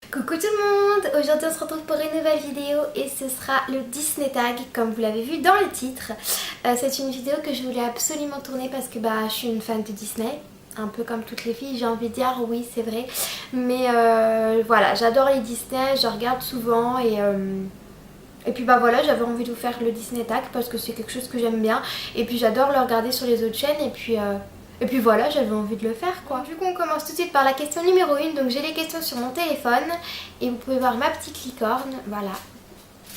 Coucou tout le monde, aujourd'hui on se retrouve pour une nouvelle vidéo et ce sera le Disney Tag comme vous l'avez vu dans le titre. C'est une vidéo que je voulais absolument tourner parce que je suis une fan de Disney, un peu comme toutes les filles, j'ai envie de dire, oui c'est vrai. Mais voilà, j'adore les Disney, je regarde souvent et puis voilà, j'avais envie de vous faire le Disney Tag parce que c'est quelque chose que j'aime bien. Et puis j'adore le regarder sur les autres chaînes et puis voilà, j'avais envie de le faire quoi. Du coup on commence tout de suite par la question numéro 1. Donc j'ai les questions sur mon téléphone et vous pouvez voir ma petite licorne, voilà.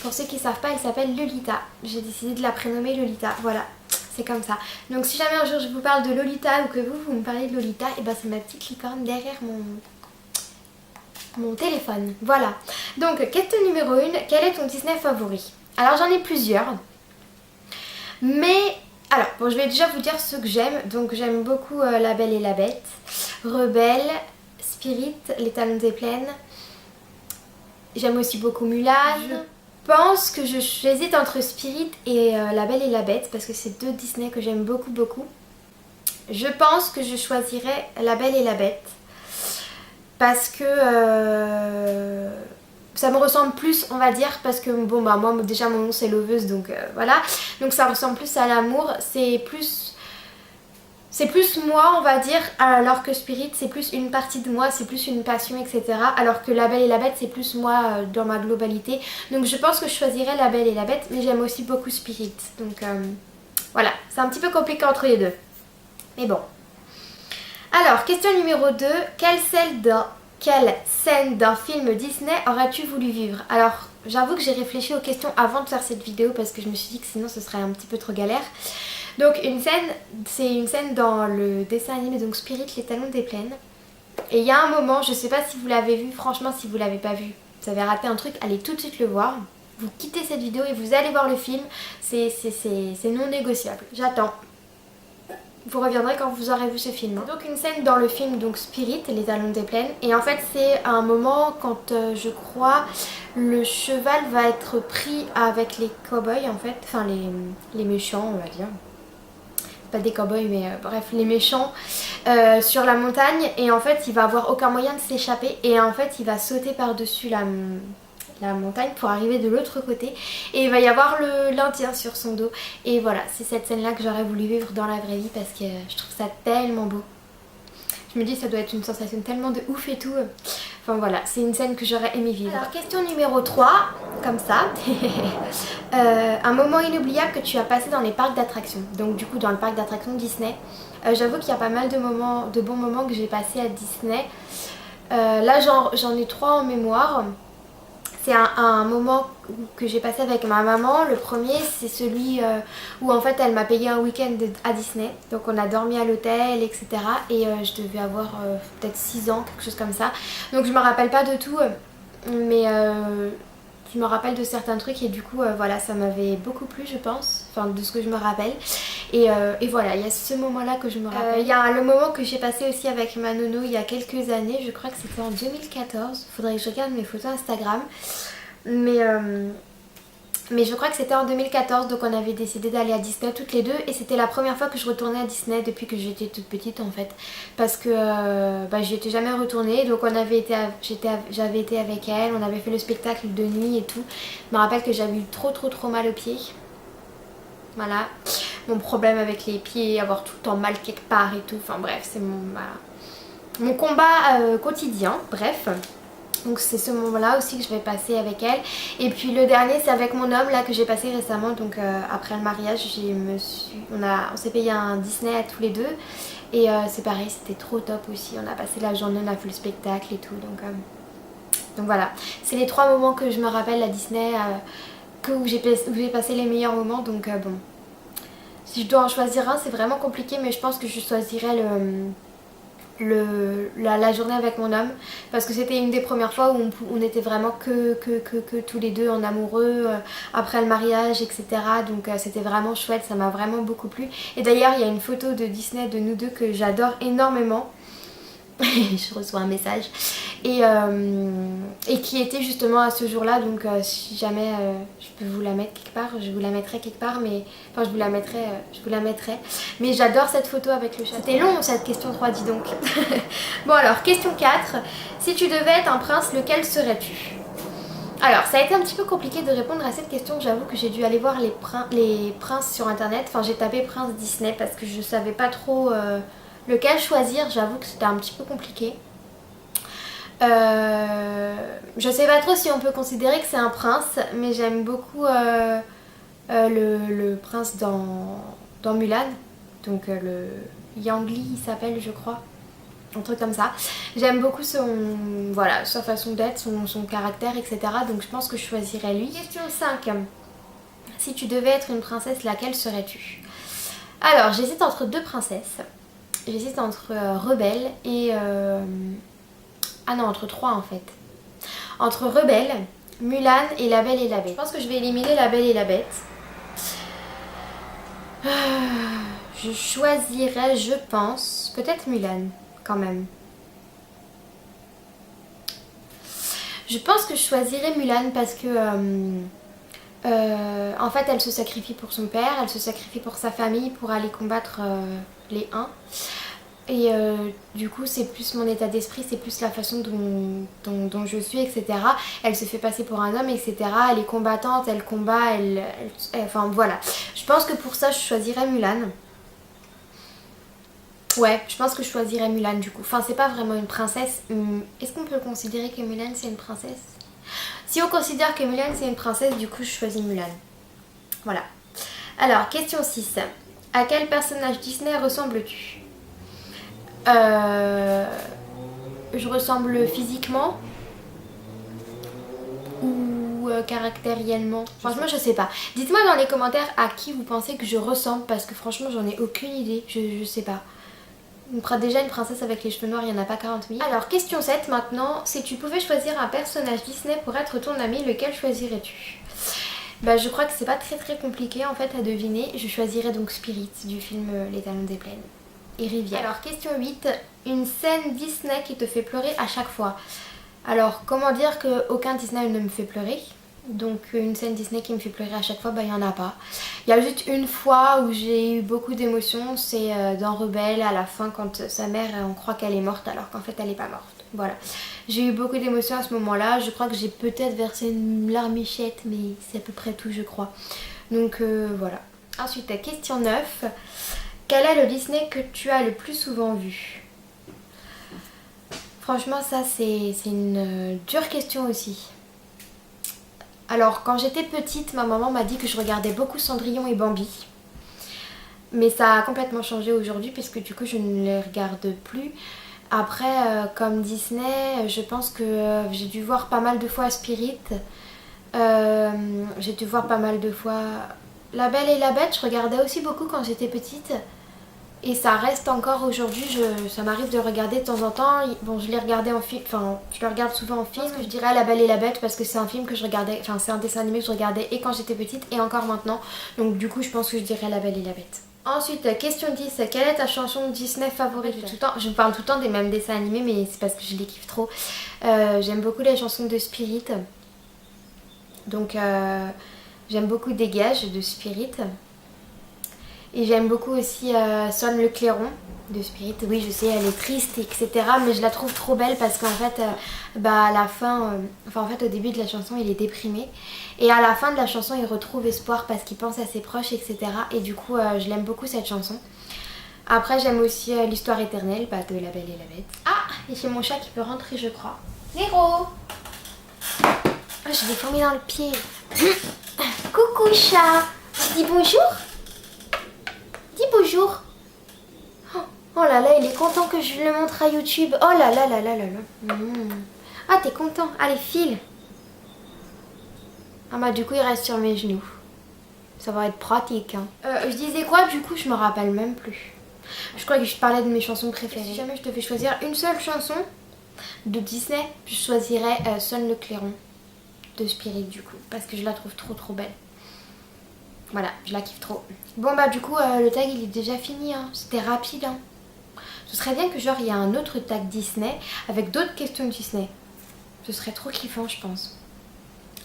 Pour ceux qui ne savent pas, elle s'appelle Lolita. J'ai décidé de la prénommer Lolita, voilà. C'est comme ça. Donc si jamais un jour je vous parle de Lolita ou que vous me parlez de Lolita, et c'est ma petite licorne derrière mon téléphone. Voilà. Donc question numéro 1, quel est ton Disney favori? Alors j'en ai plusieurs. Mais alors bon, je vais déjà vous dire ceux que j'aime. Donc j'aime beaucoup La Belle et la Bête, Rebelle, Spirit, Les Talons des Plaines. J'aime aussi beaucoup Mulan. Je pense que j'hésite entre Spirit et La Belle et la Bête parce que c'est deux Disney que j'aime beaucoup. Je pense que je choisirais La Belle et la Bête parce que ça me ressemble plus, on va dire, parce que bon moi déjà mon nom c'est Loveuse, donc voilà, donc ça ressemble plus à l'amour, c'est plus moi on va dire, alors que Spirit c'est plus une partie de moi, c'est plus une passion, etc. Alors que La Belle et la Bête c'est plus moi dans ma globalité. Donc je pense que je choisirais La Belle et la Bête, mais j'aime aussi beaucoup Spirit. Donc voilà, c'est un petit peu compliqué entre les deux. Mais bon. Alors, question numéro 2, quelle scène d'un film Disney aurais-tu voulu vivre? Alors, j'avoue que j'ai réfléchi aux questions avant de faire cette vidéo parce que je me suis dit que sinon ce serait un petit peu trop galère. Donc une scène, c'est une scène dans le dessin animé, donc Spirit, Les Talons des Plaines. Et il y a un moment, je sais pas si vous l'avez vu, franchement si vous l'avez pas vu, vous avez raté un truc, allez tout de suite le voir. Vous quittez cette vidéo et vous allez voir le film, c'est non négociable. J'attends. Vous reviendrez quand vous aurez vu ce film. Donc une scène dans le film, donc Spirit, Les Talons des Plaines. Et en fait c'est un moment quand je crois le cheval va être pris avec les cow-boys en fait. Enfin les méchants on va dire. Pas des cow-boys mais bref les méchants sur la montagne. Et en fait il va avoir aucun moyen de s'échapper. Et en fait il va sauter par-dessus la montagne pour arriver de l'autre côté et il va y avoir l'Indien sur son dos et voilà, c'est cette scène là que j'aurais voulu vivre dans la vraie vie parce que je trouve ça tellement beau. Je me dis ça doit être une sensation tellement de ouf et tout. Enfin voilà, c'est une scène que j'aurais aimé vivre. Alors question numéro 3, comme ça. Un moment inoubliable que tu as passé dans les parcs d'attractions. Donc du coup dans le parc d'attractions Disney. J'avoue qu'il y a pas mal de bons moments que j'ai passés à Disney. Là j'en ai 3 en mémoire. C'est un moment que j'ai passé avec ma maman. Le premier c'est celui où en fait elle m'a payé un week-end à Disney. Donc on a dormi à l'hôtel etc. Et je devais avoir peut-être 6 ans, quelque chose comme ça. Donc je me rappelle pas de tout mais je me rappelle de certains trucs et du coup voilà, ça m'avait beaucoup plu je pense. Enfin de ce que je me rappelle. Et voilà, il y a ce moment là que je me rappelle. Il y a le moment que j'ai passé aussi avec ma nono il y a quelques années, je crois que c'était en 2014. Faudrait que je regarde mes photos Instagram. Mais je crois que c'était en 2014, donc on avait décidé d'aller à Disney toutes les deux. Et c'était la première fois que je retournais à Disney depuis que j'étais toute petite en fait. Parce que j'y étais jamais retournée, donc j'avais été avec elle, on avait fait le spectacle de nuit et tout. Je me rappelle que j'avais eu trop mal aux pieds. Voilà, mon problème avec les pieds, avoir tout le temps mal quelque part et tout, enfin bref, c'est mon combat quotidien, bref. Donc c'est ce moment-là aussi que je vais passer avec elle. Et puis le dernier c'est avec mon homme là que j'ai passé récemment, donc après le mariage on s'est payé un Disney à tous les deux. Et c'est pareil, c'était trop top aussi, on a passé la journée, on a fait le spectacle et tout, donc voilà. C'est les 3 moments que je me rappelle à Disney, où j'ai passé les meilleurs moments, donc bon. Si je dois en choisir un, c'est vraiment compliqué, mais je pense que je choisirais la journée avec mon homme. Parce que c'était une des premières fois où on était vraiment que tous les deux en amoureux, après le mariage, etc. Donc c'était vraiment chouette, ça m'a vraiment beaucoup plu. Et d'ailleurs, il y a une photo de Disney de nous deux que j'adore énormément. Je reçois un message. Et et qui était justement à ce jour-là, donc si jamais je peux vous la mettre quelque part, je vous la mettrai quelque part, mais enfin je vous la mettrai, mais j'adore cette photo avec le chat. C'était long cette question 3, dis donc. Bon alors, question 4, si tu devais être un prince, lequel serais-tu? Alors ça a été un petit peu compliqué de répondre à cette question, j'avoue que j'ai dû aller voir les princes sur internet, enfin j'ai tapé prince Disney parce que je savais pas trop lequel choisir, j'avoue que c'était un petit peu compliqué. Je sais pas trop si on peut considérer que c'est un prince, mais j'aime beaucoup le prince dans Mulan, donc le Yang Li il s'appelle je crois, un truc comme ça. J'aime beaucoup voilà, sa façon d'être, son caractère, etc. Donc je pense que je choisirais lui. Question 5. Si tu devais être une princesse, laquelle serais-tu? Alors j'hésite entre deux princesses. J'hésite entre Rebelle et... Ah non, entre 3 en fait. Entre Rebelle, Mulan et La Belle et la Bête. Je pense que je vais éliminer La Belle et la Bête. Je choisirais, je pense, peut-être Mulan quand même. Je pense que je choisirais Mulan parce que en fait elle se sacrifie pour son père, elle se sacrifie pour sa famille pour aller combattre les Huns. Et du coup c'est plus mon état d'esprit, c'est plus la façon dont je suis, etc. Elle se fait passer pour un homme, etc. Elle est combattante, elle combat, enfin voilà. Je pense que pour ça je choisirais Mulan. Ouais, je pense que je choisirais Mulan du coup. Enfin c'est pas vraiment une princesse. Est-ce qu'on peut considérer que Mulan c'est une princesse? Si on considère que Mulan c'est une princesse, du coup je choisis Mulan. Voilà. Alors question 6. À quel personnage Disney ressembles-tu? Je ressemble physiquement ou caractériellement? Franchement je sais pas. Dites-moi dans les commentaires à qui vous pensez que je ressemble parce que franchement j'en ai aucune idée, je sais pas. Déjà une princesse avec les cheveux noirs, il n'y en a pas 40 000. Alors question 7 maintenant, si tu pouvais choisir un personnage Disney pour être ton ami, lequel choisirais-tu? Bah je crois que c'est pas très compliqué en fait à deviner, je choisirais donc Spirit du film Les Talons des Plaines. Et Rivière. Alors question 8, une scène Disney qui te fait pleurer à chaque fois. Alors comment dire que aucun Disney ne me fait pleurer? Donc une scène Disney qui me fait pleurer à chaque fois, bah il n'y en a pas. Il y a juste une fois où j'ai eu beaucoup d'émotions, c'est dans Rebelle à la fin quand sa mère on croit qu'elle est morte alors qu'en fait elle n'est pas morte. Voilà. J'ai eu beaucoup d'émotions à ce moment-là, je crois que j'ai peut-être versé une larmichette mais c'est à peu près tout je crois. Donc voilà. Ensuite question 9. Quel est le Disney que tu as le plus souvent vu? Franchement ça c'est une dure question aussi. Alors quand j'étais petite, ma maman m'a dit que je regardais beaucoup Cendrillon et Bambi. Mais ça a complètement changé aujourd'hui puisque du coup je ne les regarde plus. Après comme Disney, je pense que j'ai dû voir pas mal de fois Spirit. J'ai dû voir pas mal de fois La Belle et la Bête, je regardais aussi beaucoup quand j'étais petite. Et ça reste encore aujourd'hui, ça m'arrive de regarder de temps en temps. Bon, je l'ai regardé en film, enfin, je le regarde souvent en film. Je dirais La Belle et la Bête parce que c'est un film que je regardais, enfin, c'est un dessin animé que je regardais et quand j'étais petite et encore maintenant. Donc, du coup, je pense que je dirais La Belle et la Bête. Ensuite, question 10, quelle est ta chanson Disney favorite de tout le temps? Je me parle tout le temps des mêmes dessins animés, mais c'est parce que je les kiffe trop. J'aime beaucoup les chansons de Spirit. Donc, j'aime beaucoup Dégage de Spirit. Et j'aime beaucoup aussi Sonne le clairon de Spirit. Oui, je sais, elle est triste, etc. Mais je la trouve trop belle parce qu'en fait, à la fin, en fait, au début de la chanson, il est déprimé. Et à la fin de la chanson, il retrouve espoir parce qu'il pense à ses proches, etc. Et du coup, je l'aime beaucoup cette chanson. Après, j'aime aussi l'histoire éternelle de La Belle et la Bête. Ah, et j'ai mon chat qui peut rentrer, je crois. Nero! Oh, je l'ai formé dans le pied. Coucou chat! Tu dis bonjour? Dis bonjour. Oh là là, il est content que je le montre à YouTube. Oh là là là là là là. Ah, t'es content? Allez, file. Ah bah du coup, il reste sur mes genoux. Ça va être pratique. Hein. Je disais quoi du coup? Je me rappelle même plus. Je crois que je parlais de mes chansons préférées. Si jamais je te fais choisir une seule chanson de Disney, je choisirais Sonne le clairon de Spirit du coup. Parce que je la trouve trop belle. Voilà, je la kiffe trop. Bon bah du coup le tag il est déjà fini, hein. C'était rapide. Hein. Ce serait bien que genre il y a un autre tag Disney avec d'autres questions Disney. Ce serait trop kiffant, je pense.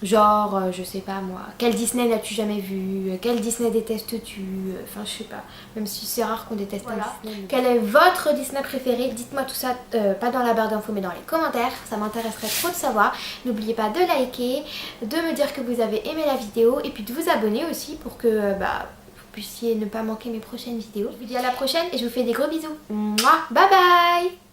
Genre, je sais pas moi, quel Disney n'as-tu jamais vu? Quel Disney détestes-tu? Enfin, je sais pas, même si c'est rare qu'on déteste un Disney. Quel est votre Disney préféré? Dites-moi tout ça, pas dans la barre d'infos mais dans les commentaires, ça m'intéresserait trop de savoir. N'oubliez pas de liker, de me dire que vous avez aimé la vidéo et puis de vous abonner aussi pour que vous puissiez ne pas manquer mes prochaines vidéos. Je vous dis à la prochaine et je vous fais des gros bisous. Mouah, bye bye.